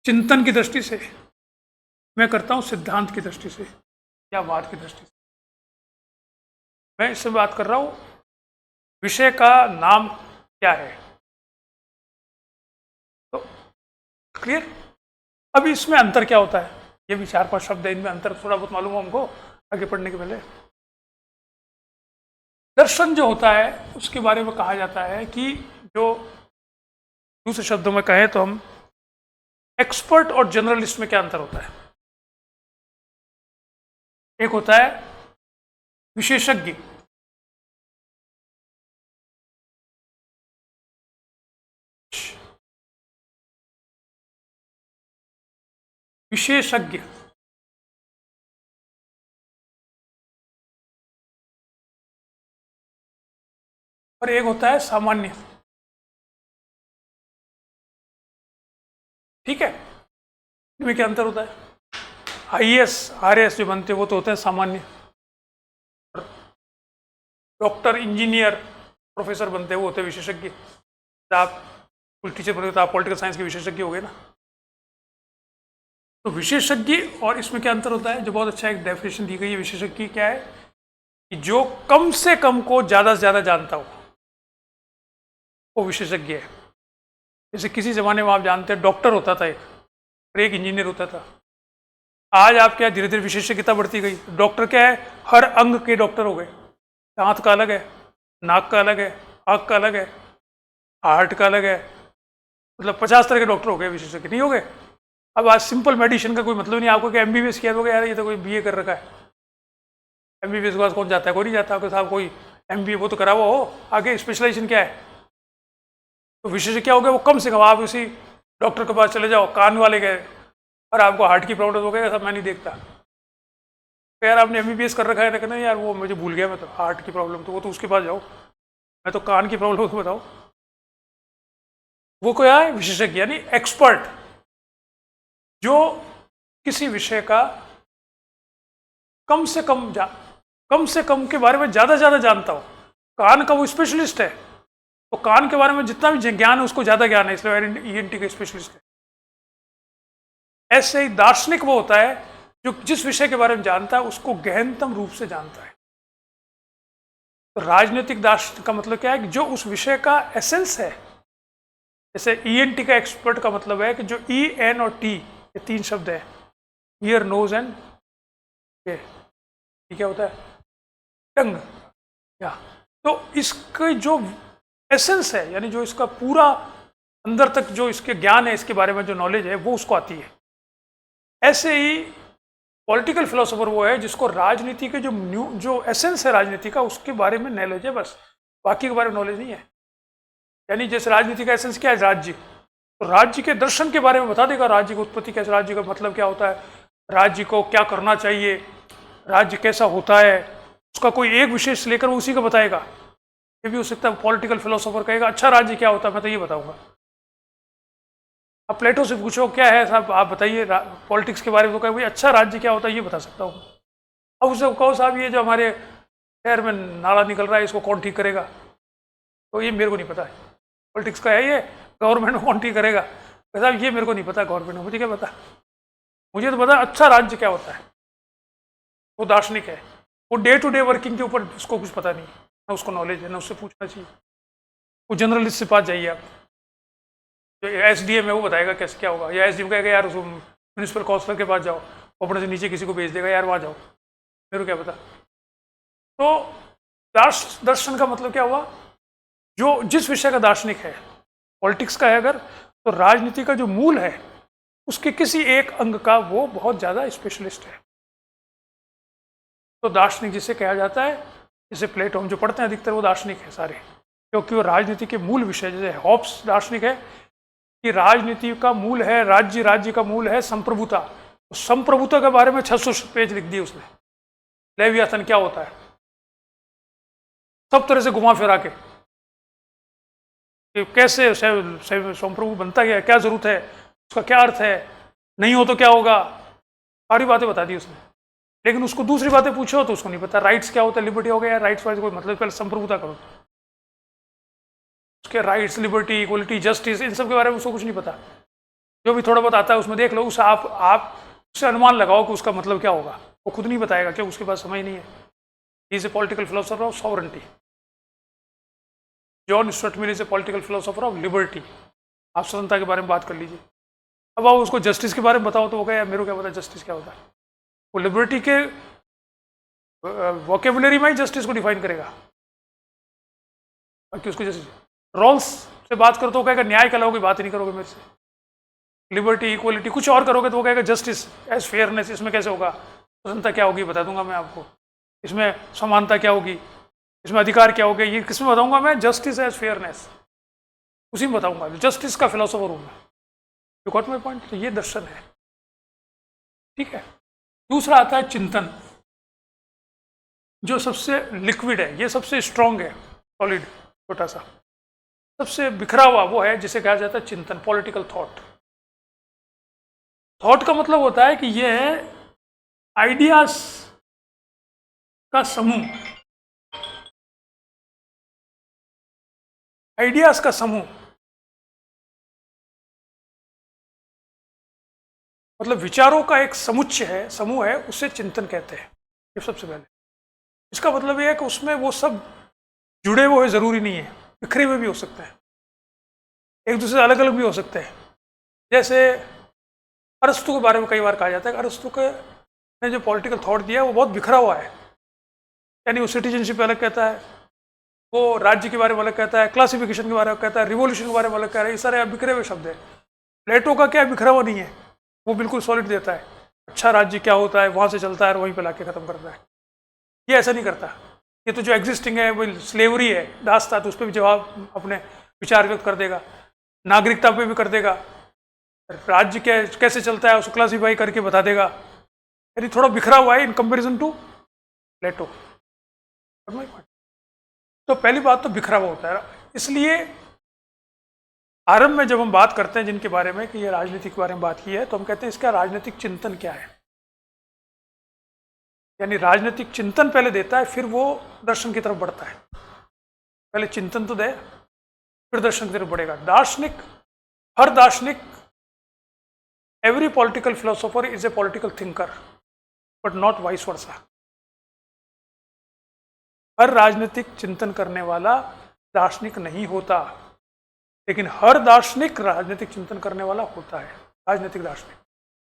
चिंतन की दृष्टि से, मैं करता हूँ सिद्धांत की दृष्टि से या वाद की दृष्टि से। मैं इससे बात कर रहा हूँ विषय का नाम क्या है। तो क्लियर? अभी इसमें अंतर क्या होता है, ये भी 4-5 शब्द है, इनमें अंतर थोड़ा बहुत मालूम हो हमको आगे पढ़ने के पहले। दर्शन जो होता है उसके बारे में कहा जाता है कि जो दूसरे शब्दों में कहें तो हम एक्सपर्ट और जर्नलिस्ट में क्या अंतर होता है। एक होता है विशेषज्ञ, विशेषज्ञ और एक होता है सामान्य। ठीक है, इनमें क्या अंतर होता है? आईएएस आरएएस जो बनते हैं वो तो होते हैं सामान्य, डॉक्टर इंजीनियर प्रोफेसर बनते हैं वो होते हैं विशेषज्ञ। आप कुल टीचर बनते तो आप पॉलिटिकल साइंस के विशेषज्ञ हो गए ना। तो विशेषज्ञ और इसमें क्या अंतर होता है, जो बहुत अच्छा एक डेफिनेशन दी गई है विशेषज्ञ क्या है कि जो कम से कम को ज़्यादा से ज़्यादा जानता हो वो विशेषज्ञ है। जैसे किसी ज़माने में आप जानते हैं डॉक्टर होता था एक, और एक इंजीनियर होता था। आज आप क्या धीरे धीरे विशेषज्ञता बढ़ती गई, डॉक्टर क्या है, हर अंग के डॉक्टर हो गए। दांत का अलग है, नाक का अलग है, आँख का अलग है, हार्ट का अलग है, मतलब 50 तरह के डॉक्टर हो गए, विशेषज्ञ नहीं हो गए। अब आज सिंपल मेडिसिन का कोई मतलब नहीं, आपको क्या एमबीबीएस किया होगा, यार ये तो कोई बीए कर रखा है, एमबीबीएस के पास कौन जाता है, कोई नहीं जाता। आपके साहब कोई एमबीए वो तो करा हुआ हो, आगे स्पेशलाइजेशन क्या है। तो विशेषज्ञ क्या हो गया, वो कम से कम आप उसी डॉक्टर के पास चले जाओ, कान वाले गए और आपको हार्ट की प्रॉब्लम हो गया, सब मैं नहीं देखता, तो यार आपने एमबीबीएस कर रखा है, कहना यार वो मुझे भूल गया, मैं तो हार्ट की प्रॉब्लम तो वो तो उसके पास जाओ, मैं तो कान की प्रॉब्लम तो बताओ। वो क्या है, विशेषज्ञ यानी एक्सपर्ट, जो किसी विषय का कम से कम के बारे में ज़्यादा से ज़्यादा जानता हो। कान का वो स्पेशलिस्ट है, तो कान के बारे में जितना भी ज्ञान है उसको ज़्यादा ज्ञान है, इसलिए ईएनटी का स्पेशलिस्ट है। ऐसे ही दार्शनिक वो होता है जो जिस विषय के बारे में जानता है उसको गहनतम रूप से जानता है। तो राजनीतिक दार्शनिक का मतलब क्या है कि जो उस विषय का एसेंस है। जैसे ईएनटी का एक्सपर्ट का मतलब है कि जो ई एन और टी ये 3 शब्द है, ईयर नोज एंड ये क्या होता है, टंग, या तो इसके जो एसेंस है, यानी जो इसका पूरा अंदर तक जो इसके ज्ञान है, इसके बारे में जो नॉलेज है वो उसको आती है। ऐसे ही पॉलिटिकल फिलोसोफर वो है जिसको राजनीति के जो एसेंस है राजनीति का उसके बारे में नॉलेज है, बस बाकी के बारे में नॉलेज नहीं है। यानी जैसे राजनीति का एसेंस क्या है, राज्य, तो राज्य के दर्शन के बारे में बता देगा, राज्य की उत्पत्ति कैसे, राज्य का मतलब क्या होता है, राज्य को क्या करना चाहिए, राज्य कैसा होता है, उसका कोई एक विशेष लेकर वो उसी का बताएगा। ये भी हो सकता है पॉलिटिकल फिलोसोफर कहेगा अच्छा राज्य क्या होता है, मैं तो ये बताऊंगा। अब प्लेटो से पूछो क्या है साहब आप बताइए पॉलिटिक्स के बारे में, तो कहे भाई अच्छा राज्य क्या होता है ये बता सकता हूँ। अब उससे कहो साहब ये जो हमारे शहर में नाला निकल रहा है इसको कौन ठीक करेगा, तो ये मेरे को नहीं पता है, पॉलिटिक्स का है ये, गवर्नमेंट कौन ठीक करेगा, साहब ये मेरे को नहीं पता, गवर्नमेंट मुझे क्या पता। मुझे तो पता अच्छा राज्य क्या होता है, वो दार्शनिक है। वो डे टू डे वर्किंग के ऊपर उसको कुछ पता नहीं, ना उसको नॉलेज है, ना उससे पूछना चाहिए। वो जनरलिस्ट से पास जाइए आप, जो एसडीएम है वो बताएगा कैसे क्या होगा, या एसडीएम कहेगा यार उसको म्यूनिसिपल काउंसलर के पास जाओ, वो अपने से नीचे किसी को भेज देगा, यार वहाँ जाओ, मेरे को क्या पता। तो दर्शन का मतलब क्या हुआ, जो जिस विषय का दार्शनिक है, पॉलिटिक्स का है अगर, तो राजनीति का जो मूल है उसके किसी एक अंग का वो बहुत ज़्यादा स्पेशलिस्ट है। तो दार्शनिक जिसे कहा जाता है, जैसे प्लेटो हम जो पढ़ते हैं अधिकतर वो दार्शनिक है सारे, क्योंकि वो राजनीति के मूल विषय, जैसे हॉब्स दार्शनिक है कि राजनीति का मूल है राज्य, राज्य का मूल है संप्रभुता। तो संप्रभुता के बारे में 600 पेज लिख दिए उसने। लेवियाथन क्या होता है, सब तरह से घुमा फिरा के कि कैसे संप्रभु बनता है, क्या जरूरत है, उसका क्या अर्थ है, नहीं हो तो क्या होगा, सारी बातें बता दी उसने। लेकिन उसको दूसरी बातें पूछो तो उसको नहीं पता, राइट्स क्या होता है, लिबर्टी हो गया, राइट्स वाइज कोई मतलब, पहले संप्रभुता करो, उसके राइट्स, लिबर्टी, इक्वलिटी, जस्टिस, इन सब के बारे में उसको कुछ नहीं पता। जो भी थोड़ा बहुत आता है उसमें देख लो, उस आप उससे अनुमान लगाओ कि उसका मतलब क्या होगा, वो खुद नहीं बताएगा, क्यों, उसके पास समझ नहीं है। He is a political philosopher of sovereignty. John Stuart mill is a political philosopher of liberty. आप स्वतंत्रता के बारे में बात कर लीजिए। अब आप उसको जस्टिस के बारे में बताओ तो वो कहे मेरे को क्या पता जस्टिस क्या होता है। वो लिबर्टी के वोकेबुलरी में ही जस्टिस को डिफाइन करेगा, बाकी उसको जस्टिस रॉल्स से बात करो तो वो कहेगा न्याय के अलावा कोई बात ही नहीं करोगे मेरे से। लिबर्टी, इक्वलिटी कुछ और करोगे तो वो कहेगा जस्टिस एज फेयरनेस, इसमें कैसे होगा, स्वतंत्रता क्या होगी बता दूंगा मैं आपको, इसमें समानता क्या होगी, इसमें अधिकार क्या होगा, ये किसमें बताऊंगा मैं, जस्टिस एज फेयरनेस, उसी में बताऊंगा। जस्टिस का फिलोसोफर हूं मैं। You got my point. तो ये दर्शन है, ठीक है। दूसरा आता है चिंतन, जो सबसे लिक्विड है, ये सबसे स्ट्रांग है, सॉलिड छोटा सा, सबसे बिखरा हुआ वो है जिसे कहा जाता है चिंतन, पॉलिटिकल थॉट। थॉट का मतलब होता है कि ये है आइडियाज का समूह, आइडियाज का समूह, मतलब विचारों का एक समुच्चय है, समूह है, उसे चिंतन कहते हैं। ये सबसे पहले इसका मतलब ये है कि उसमें वो सब जुड़े हुए जरूरी नहीं है, बिखरे हुए भी हो सकते हैं, एक दूसरे से अलग अलग भी हो सकते हैं। जैसे अरस्तु के बारे में कई बार कहा जाता है कि अरस्तु के ने जो पॉलिटिकल थॉट दिया है वो बहुत बिखरा हुआ है, यानी वो सिटीजनशिप अलग कहता है, वो राज्य के बारे में अलग कहता है, क्लासिफिकेशन के बारे में कहता है, रिवोल्यूशन के बारे में अलग कह रहा है, ये सारे बिखरे हुए शब्द है। प्लेटो का क्या बिखरा हुआ नहीं है, वो बिल्कुल सॉलिड देता है, अच्छा राज्य क्या होता है वहाँ से चलता है और वहीं पर लाके ख़त्म करता है। ये ऐसा नहीं करता, ये तो जो एग्जिस्टिंग है वो स्लेवरी है, दास था, तो उस पर भी जवाब अपने विचार व्यक्त कर देगा, नागरिकता पे भी कर देगा, राज्य कैसे चलता है उसको क्लासीफाई करके बता देगा, यानी थोड़ा बिखरा हुआ है इन कंपेरिजन टू प्लेटो। तो पहली बात तो बिखरा हुआ होता है, इसलिए आरंभ में जब हम बात करते हैं जिनके बारे में कि ये राजनीति के बारे में बात की है, तो हम कहते हैं इसका राजनीतिक चिंतन क्या है, यानी राजनीतिक चिंतन पहले देता है, फिर वो दर्शन की तरफ बढ़ता है। पहले चिंतन तो दे, फिर दर्शन की तरफ बढ़ेगा। दार्शनिक, हर दार्शनिक, every political philosopher is a political thinker, but not vice versa. हर राजनीतिक चिंतन करने वाला दार्शनिक नहीं होता, लेकिन हर दार्शनिक राजनीतिक चिंतन करने वाला होता है, राजनीतिक दार्शनिक।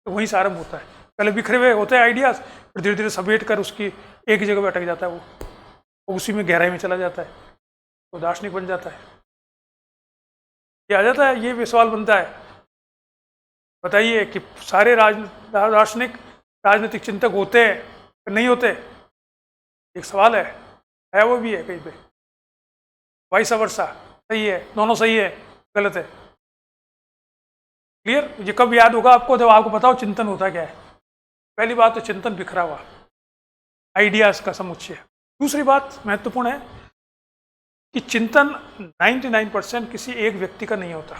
तो वहीं से आरंभ होता है, पहले बिखरे हुए होते हैं आइडियाज, फिर धीरे धीरे समेट कर उसकी एक ही जगह पर अटक जाता है, वो उसी में गहराई में चला जाता है, तो दार्शनिक बन जाता है। ये आ जाता है, ये भी सवाल बनता है, बताइए कि सारे दार्शनिक राजनीतिक चिंतक होते हैं या नहीं होते, एक सवाल है वो भी है कहीं पे, वाइस वर्सा, सही है, दोनों सही है, गलत है। क्लियर? ये कब याद होगा आपको, जब आपको बताओ चिंतन होता क्या है। पहली बात तो चिंतन बिखरा हुआ, आइडियाज का समुच्चय। दूसरी बात महत्वपूर्ण है कि चिंतन 99% किसी एक व्यक्ति का नहीं होता,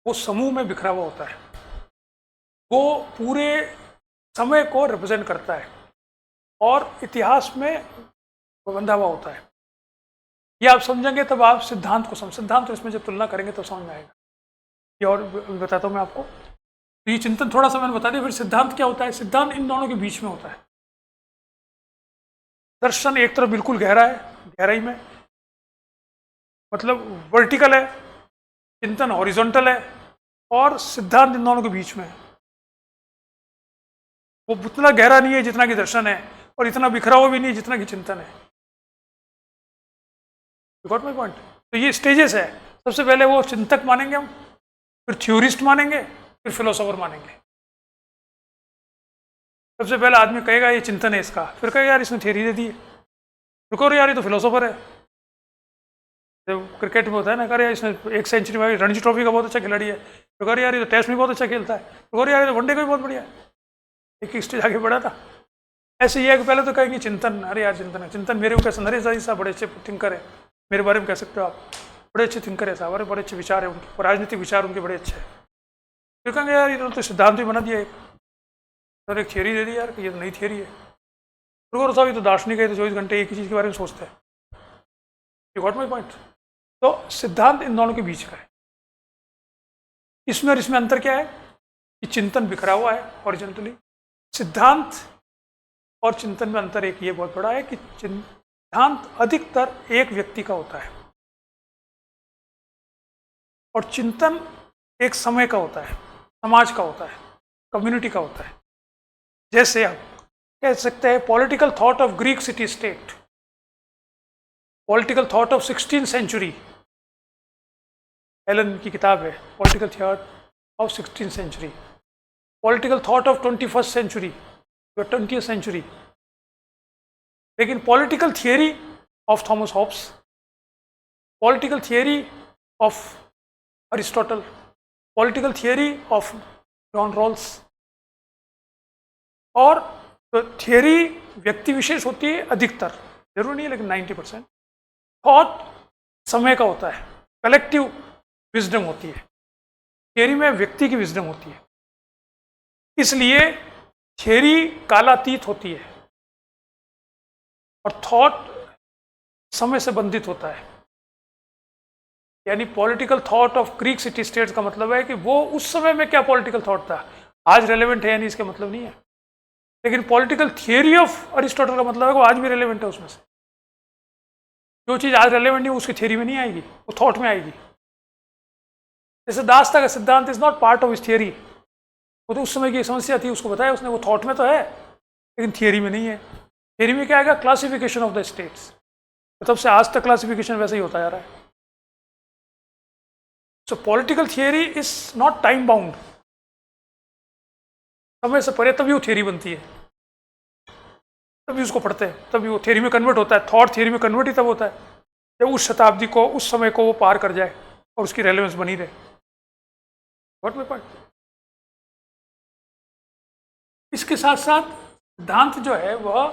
वो समूह में बिखरा हुआ होता है, वो पूरे समय को रिप्रेजेंट करता है और इतिहास में बंधा हुआ होता है। ये आप समझेंगे तब आप सिद्धांत को सिद्धांत तो इसमें जब तुलना करेंगे तो समझ में आएगा। ये और बताता हूँ मैं आपको, तो ये चिंतन थोड़ा सा मैंने बता दिया। फिर सिद्धांत क्या होता है? सिद्धांत इन दोनों के बीच में होता है। दर्शन एक तरफ बिल्कुल गहरा है, गहराई में, मतलब वर्टिकल है, चिंतन हॉरिजॉन्टल है, और सिद्धांत इन दोनों के बीच में है। वो उतना गहरा नहीं है जितना कि दर्शन है, और इतना बिखरा हुआ भी नहीं है जितना कि चिंतन है। You got my point? तो ये स्टेजेस है। सबसे पहले वो चिंतक मानेंगे हम, फिर थ्योरिस्ट मानेंगे, फिर फिलोसोफर मानेंगे। सबसे पहले आदमी कहेगा ये चिंतन है इसका, फिर कहेगा यार इसने थ्योरी दे दी है, रुको यार ये तो फिलोसोफर है। तो क्रिकेट में होता है ना, करे इसने 1 सेंचुरी में, रणजी ट्रॉफी का बहुत अच्छा खिलाड़ी है, तो करे यार ये तो टेस्ट में बहुत अच्छा खेलता है, तो करे यार ये तो वनडे का भी बहुत बढ़िया है। एक स्टेज आगे बढ़ा था। ऐसे ही है कि पहले तो कहेंगे चिंतन, अरे यार चिंतन है, चिंतन मेरे को कैसे, नरेश दाई साहब बड़े अच्छे थिंकर है, मेरे बारे में कह सकते हो आप, बड़े अच्छे थिंकर है साहब, अरे बड़े अच्छे विचार है उनके, राजनीतिक विचार उनके बड़े अच्छे हैं। फिर कहेंगे यार ये तो सिद्धांत भी बना दिया एक, और एक थियरी दे दी यार कि ये तो नई थियरी है। रुको साहब ये तो दार्शनिक है, तो 24 घंटे एक ही चीज़ के बारे में सोचते हैं। You got my point? तो सिद्धांत इन दोनों के बीच का है। इसमें और इसमें अंतर क्या है कि चिंतन बिखरा हुआ है हॉरिजॉन्टली। सिद्धांत और चिंतन में अंतर एक ये बहुत बड़ा है कि सिद्धांत अधिकतर एक व्यक्ति का होता है, और चिंतन एक समय का होता है, समाज का होता है, कम्युनिटी का होता है। जैसे हम कह सकते हैं political thought of Greek city state, political thought of 16th century, Allen की किताब है political thought of 16th century, political thought of 21st century या 20th सेंचुरी। लेकिन political theory of Thomas Hobbes, political theory of Aristotle, political theory of John Rawls, और तो theory व्यक्ति विशेष होती है अधिकतर, जरूर नहीं है लेकिन 90%। थॉट समय का होता है, कलेक्टिव विजडम होती है। थियरी में व्यक्ति की विजडम होती है, इसलिए थियरी कालातीत होती है, और थॉट समय से बंधित होता है। यानी political thought of Greek city states का मतलब है कि वो उस समय में क्या पॉलिटिकल थॉट था, आज रेलेवेंट है यानी इसका मतलब नहीं है। लेकिन पॉलिटिकल थियरी ऑफ अरिस्टोटल का मतलब है वो आज भी रेलेवेंट है। उसमें से जो चीज़ आज रेलेवेंट नहीं उसकी थियरी में नहीं आएगी, वो थॉट में आएगी। जैसे दास्ता का सिद्धांत इज नॉट पार्ट ऑफ इस थियरी, वो तो उस समय की समस्या थी उसको बताया उसने, वो थॉट में तो है लेकिन थियरी में नहीं है। थियरी में क्या आएगा? Classification of the states. तब से आज तक क्लासिफिकेशन वैसे ही होता जा रहा है। सो political theory is not time bound, समय से परे तभी वो थियरी बनती है, तभी उसको पढ़ते हैं, तभी वो थियरी में कन्वर्ट होता है। थॉट थियरी में कन्वर्ट ही तब होता है जब उस शताब्दी को, उस समय को वो पार कर जाए और उसकी रेलेवेंस बनी रहे। What my point? इसके साथ साथ सिद्धांत जो है वह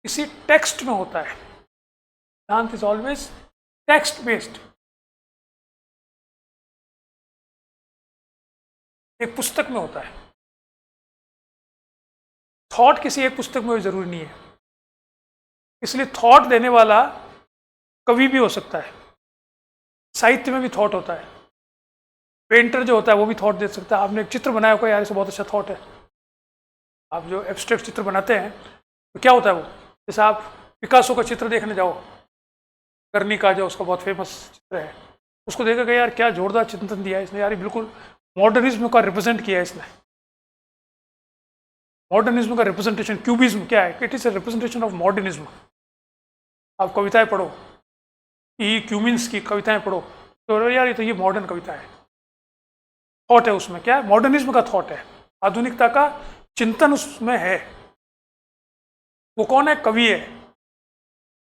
किसी टेक्स्ट में होता है। सिद्धांत इज ऑलवेज टेक्स्ट बेस्ड, एक पुस्तक में होता है। थॉट किसी एक पुस्तक में जरूरी नहीं है, इसलिए थॉट देने वाला कवि भी हो सकता है। साहित्य में भी थॉट होता है। पेंटर जो होता है वो भी थॉट दे सकता है। आपने एक चित्र बनाया कोई, यार इसे बहुत अच्छा थॉट है। आप जो एब्स्ट्रैक्ट चित्र बनाते हैं तो क्या होता है वो, जैसे आप पिकासो का चित्र देखने जाओ, कर्निका जो उसका बहुत फेमस चित्र है, उसको देखा यार क्या जोरदार चिंतन दिया है इसने, यार बिल्कुल मॉडर्निज्म का रिप्रेजेंट किया है इसने। मॉडर्निज्म का रिप्रेजेंटेशन, क्यूबिज्म क्या है? It is a representation of modernism. आप कविताएं पढ़ो, ई क्यूमिन्स की कविताएं पढ़ो तो यार ये तो ये मॉडर्न कविता है। थॉट है उसमें, क्या है? मॉडर्निज्म का थॉट है, आधुनिकता का चिंतन उसमें है। वो कौन है? कवि है,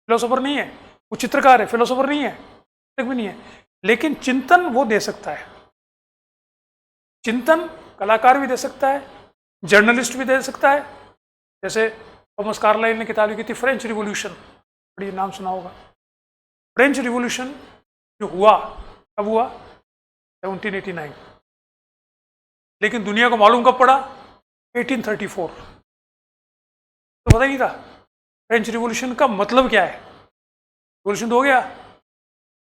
फिलोसोफर नहीं है। वो चित्रकार है, फिलोसोफर नहीं है, भी नहीं है। लेकिन चिंतन वो दे सकता है। चिंतन कलाकार भी दे सकता है, जर्नलिस्ट भी दे सकता है। जैसे थॉमस कार्लाइल ने किताब लिखी थी फ्रेंच रिवॉल्यूशन, बड़ी नाम सुना होगा। फ्रेंच रिवॉल्यूशन जो हुआ कब हुआ? 1789। लेकिन दुनिया को मालूम कब पड़ा? 1834। तो पता ही नहीं था फ्रेंच रिवॉल्यूशन का मतलब क्या है। रिवॉल्यूशन तो हो गया,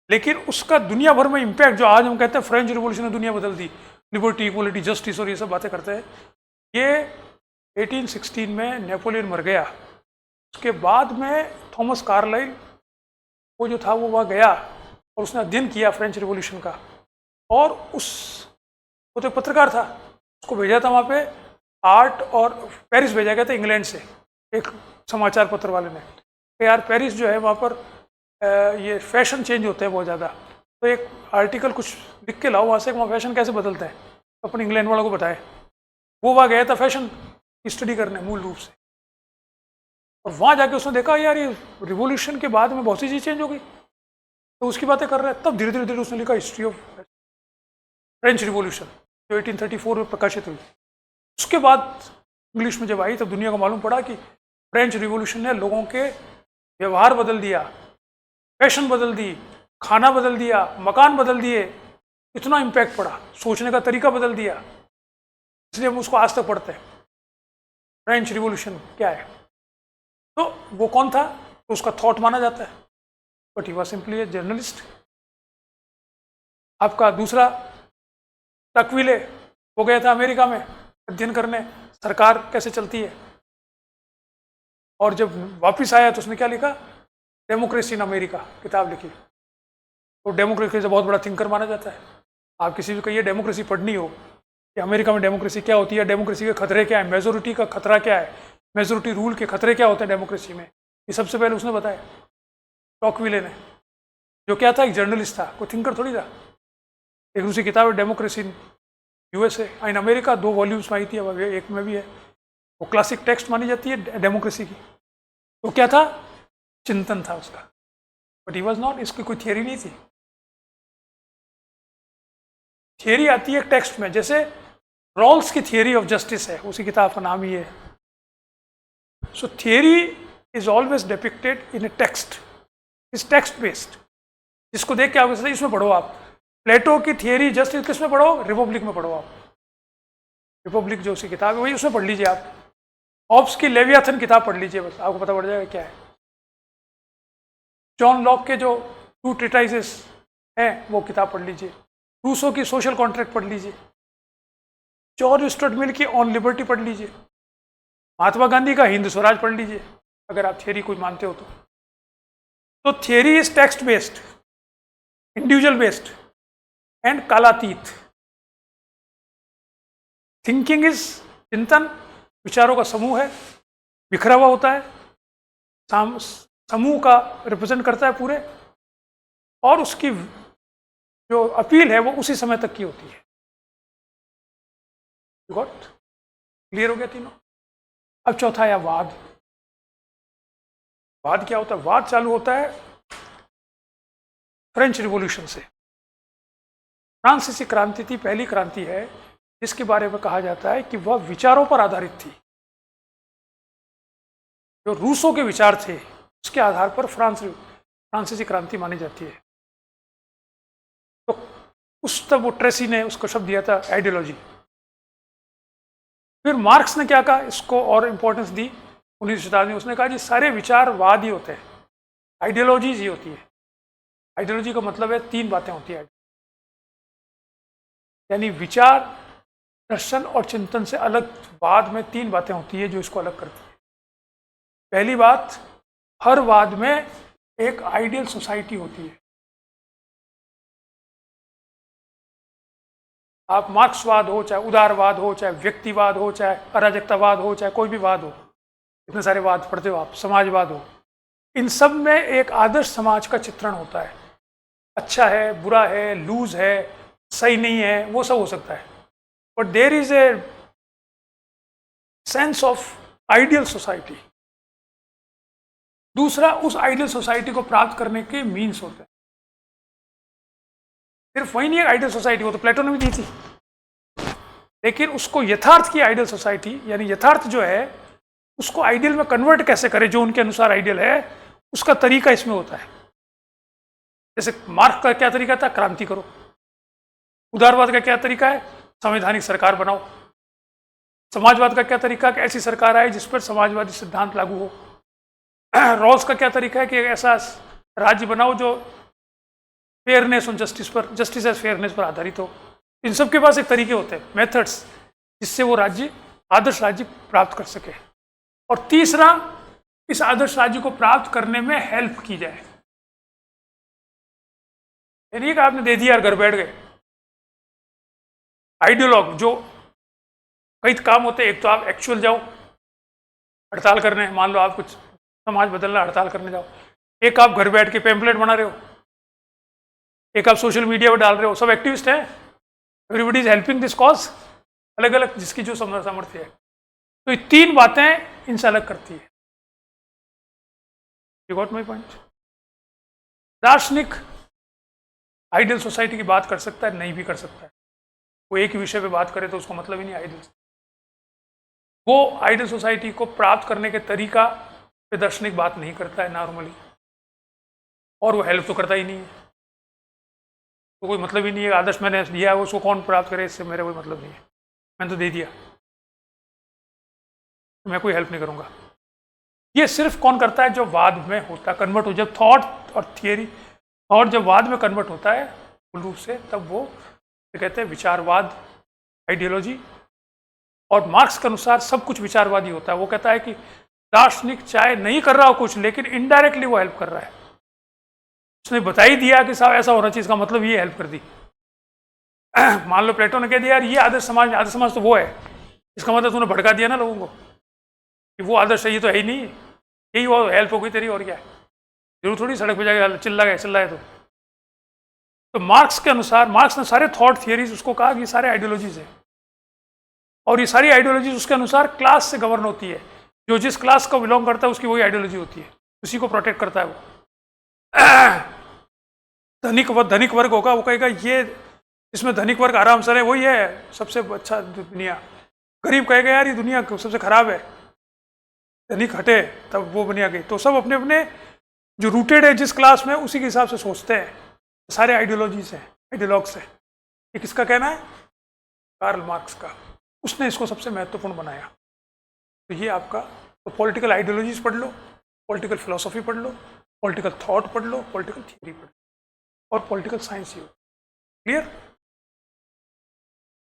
लेकिन उसका दुनिया भर में इम्पैक्ट, जो आज हम कहते हैं फ्रेंच रिवॉल्यूशन ने दुनिया बदल दी, लिबर्टी, इक्वलिटी, जस्टिस और ये सब बातें करते हैं। ये 1816 में नेपोलियन मर गया, उसके बाद में थॉमस कार्लाइल वो जो था वो वहाँ गया और उसने अध्ययन किया फ्रेंच रिवॉल्यूशन का, और वो तो एक पत्रकार था, उसको भेजा था वहाँ पे आर्ट, और पेरिस भेजा गया था इंग्लैंड से एक समाचार पत्र वाले ने कि यार पेरिस जो है वहाँ पर ये फैशन चेंज होते हैं बहुत ज़्यादा, तो एक आर्टिकल कुछ लिख के लाओ वहाँ से, वहाँ फैशन कैसे बदलते हैं, अपने इंग्लैंड वालों को बताए। वो वहाँ गया था फैशन की स्टडी करने मूल रूप से, और वहाँ जाके उसने देखा यार ये रिवॉल्यूशन के बाद में बहुत सी चीज़ चेंज हो गई, तो उसकी बातें कर रहे हैं। तब धीरे धीरे उसने लिखा हिस्ट्री ऑफ फ्रेंच रिवॉल्यूशन, जो 1834 में प्रकाशित हुई। उसके बाद इंग्लिश में जब आई तब दुनिया को मालूम पड़ा कि फ्रेंच रिवॉल्यूशन ने लोगों के व्यवहार बदल दिया, फैशन बदल दी, खाना बदल दिया, मकान बदल दिए, इतना इम्पैक्ट पड़ा, सोचने का तरीका बदल दिया, इसलिए हम उसको आज तक पढ़ते हैं फ्रेंच रिवॉल्यूशन क्या है। तो वो कौन था, तो उसका थॉट माना जाता है, but he was simply a journalist. आपका दूसरा टकविले, वो गया था अमेरिका में अध्ययन करने सरकार कैसे चलती है, और जब वापस आया तो उसने क्या लिखा, डेमोक्रेसी इन अमेरिका किताब लिखी। तो डेमोक्रेसी से बहुत बड़ा थिंकर माना जाता है। आप किसी भी कहिए डेमोक्रेसी पढ़नी हो कि अमेरिका में डेमोक्रेसी क्या होती है, डेमोक्रेसी के खतरे क्या है, मेजोरिटी का खतरा क्या है, मेजोरिटी रूल के खतरे क्या होते हैं डेमोक्रेसी में, ये सबसे पहले उसने बताया टॉकविले ने, जो क्या था, एक जर्नलिस्ट था, कोई थिंकर थोड़ी था। एक दूसरी किताब है democracy in USA in America, 2 volumes में आई थी, अब एक में भी है, वो क्लासिक टेक्स्ट मानी जाती है डेमोक्रेसी की। तो क्या था, चिंतन था उसका, बट ही वॉज नॉट, इसकी कोई थियरी नहीं थी। थियरी आती है टेक्स्ट में, जैसे रॉल्स की थियरी ऑफ जस्टिस है, उसी किताब का नाम ही है। So theory is always depicted in a text, is text based, जिसको देख के आप इसमें पढ़ो। आप प्लेटो की थियरी जस्टिस किस में पढ़ो, रिपब्लिक में पढ़ो। आप रिपब्लिक जो उसकी किताब है वही उसमें पढ़ लीजिए। आप हॉब्स की लेवियाथन किताब पढ़ लीजिए, बस आपको पता पड़ जाएगा क्या है। जॉन लॉक के जो 2 ट्रीटाइजेस हैं वो किताब पढ़ लीजिए। रूसो की सोशल कॉन्ट्रैक्ट पढ़ लीजिए। जॉर्ज स्टुअर्ट मिल की ऑन लिबर्टी पढ़ लीजिए। महात्मा गांधी का हिंद स्वराज पढ़ लीजिए, अगर आप थियरी कोई मानते हो तो theory is text based, individual based and कालातीत। थिंकिंग इज चिंतन, विचारों का समूह है, बिखरा हुआ होता है, समूह का रिप्रेजेंट करता है पूरे, और उसकी जो अपील है वो उसी समय तक की होती है। गॉट क्लियर हो गया तीनों। अब चौथा है वाद। वाद क्या होता है, वाद चालू होता है फ्रेंच रिवॉल्यूशन से। फ्रांसीसी क्रांति थी, पहली क्रांति है जिसके बारे में कहा जाता है कि वह विचारों पर आधारित थी। जो रूसों के विचार थे उसके आधार पर फ्रांसीसी क्रांति मानी जाती है। तो तब वो ट्रेसी ने उसको शब्द दिया था आइडियोलॉजी। फिर मार्क्स ने क्या कहा, इसको और इंपॉर्टेंस दी 19वीं शताब्दी में। उसने कहा जी सारे विचार वाद ही होते हैं, आइडियोलॉजीज ही होती है। आइडियोलॉजी का मतलब है 3 बातें होती है, यानी विचार, दर्शन और चिंतन से अलग वाद में 3 बातें होती है जो इसको अलग करती है। पहली बात, हर वाद में एक आइडियल सोसाइटी होती है। आप मार्क्सवाद हो, चाहे उदारवाद हो, चाहे व्यक्तिवाद हो, चाहे अराजकतावाद हो, चाहे कोई भी वाद हो, इतने सारे वाद पढ़ते हो आप, समाजवाद हो, इन सब में एक आदर्श समाज का चित्रण होता है। अच्छा है, बुरा है, लूज है, सही नहीं है, वो सब हो सकता है, but there is a sense of ideal society. दूसरा, उस आइडियल सोसाइटी को प्राप्त करने के मीन्स होते हैं। सिर्फ वही नहीं है आइडियल सोसाइटी, वो तो प्लेटो ने भी दी थी, लेकिन उसको यथार्थ की आइडियल सोसाइटी, यानी यथार्थ जो है उसको आइडियल में कन्वर्ट कैसे करें जो उनके अनुसार आइडियल है, उसका तरीका इसमें होता है। जैसे मार्क्स का क्या तरीका था, क्रांति करो। उदारवाद का क्या तरीका है, संवैधानिक सरकार बनाओ। समाजवाद का क्या तरीका है कि ऐसी सरकार आए जिस पर समाजवादी सिद्धांत लागू हो। रॉल्स का क्या तरीका है कि ऐसा राज्य बनाओ जो फेयरनेस और जस्टिस एज फेयरनेस पर आधारित हो। इन सब के पास एक तरीके होते हैं, मेथड्स, जिससे वो राज्य, आदर्श राज्य प्राप्त कर सके। और तीसरा, इस आदर्श राज्य को प्राप्त करने में हेल्प की जाए। यानी कि आपने दे दिया और घर बैठ गए। आइडियोलॉग, जो कई काम होते हैं, एक तो आप एक्चुअल जाओ हड़ताल करने, मान लो आप कुछ समाज बदलना, हड़ताल करने जाओ। एक आप घर बैठ के पैम्पलेट बना रहे हो, एक आप सोशल मीडिया पर डाल रहे हो। सब एक्टिविस्ट हैं, everybody is helping this cause, अलग अलग जिसकी जो सामर्थ्य है। तो ये तीन बातें इनसे अलग करती है। You got my point? दार्शनिक आइडियल सोसाइटी की बात कर सकता है, नहीं भी कर सकता है। वो एक ही विषय पे बात करे तो उसका मतलब ही नहीं आइडियल। वो आइडियल सोसाइटी को प्राप्त करने के तरीका पे दार्शनिक बात नहीं करता है नॉर्मली, और वो हेल्प तो करता ही नहीं है। तो कोई मतलब ही नहीं है, आदर्श मैंने दिया है उसको कौन प्राप्त करे, इससे मेरा कोई मतलब नहीं है, मैंने तो दे दिया, तो मैं कोई हेल्प नहीं करूँगा। ये सिर्फ कौन करता है? जो बाद में होता है, कन्वर्ट हो, जब थॉट और थियरी, थॉट जब बाद में कन्वर्ट होता है मूल रूप से, तब वो कहते हैं विचारवाद, आइडियोलॉजी। और मार्क्स के अनुसार सब कुछ विचारवादी होता है। वो कहता है कि दार्शनिक चाहे नहीं कर रहा हो कुछ, लेकिन इनडायरेक्टली वो हेल्प कर रहा है। उसने बता ही दिया कि साहब ऐसा होना चाहिए, इसका मतलब ये हेल्प कर दी। मान लो प्लेटो ने कह दिया यार ये आदर्श समाज, आदर्श समाज तो वो है, इसका मतलब तूने भड़का दिया ना लोगों को कि वो आदर्श है, ये तो है ही नहीं, यही वो हेल्प हो गई तेरी, और क्या है, जरूर थोड़ी सड़क पे जाके चिल्लाए तो मार्क्स के अनुसार, मार्क्स ने सारे थॉट थियरीज उसको कहा कि ये सारे आइडियोलॉजीज है, और ये सारी आइडियोलॉजीज उसके अनुसार क्लास से गवर्न होती है। जो जिस क्लास को बिलोंग करता है उसकी वही आइडियोलॉजी होती है, उसी को प्रोटेक्ट करता है वो। धनिक वर्ग होगा, वो कहेगा ये इसमें धनिक वर्ग आराम से रहे, वही है सबसे अच्छा दुनिया। गरीब कहेगा यार ये दुनिया सबसे खराब है, धनिक हटे तब वो दुनिया गई। तो सब अपने अपने जो रूटेड है जिस क्लास में, उसी के हिसाब से सोचते हैं। सारे आइडियोलॉजीज हैं, आइडियोलॉग्स हैं। ये किसका कहना है? कार्ल मार्क्स का। उसने इसको सबसे महत्वपूर्ण बनाया। तो ये आपका, तो पॉलिटिकल आइडियोलॉजीज पढ़ लो, पॉलिटिकल फिलोसॉफी पढ़ लो, पॉलिटिकल थॉट पढ़ लो, पॉलिटिकल थियरी पढ़ लो, और पॉलिटिकल साइंस ही हो। क्लियर?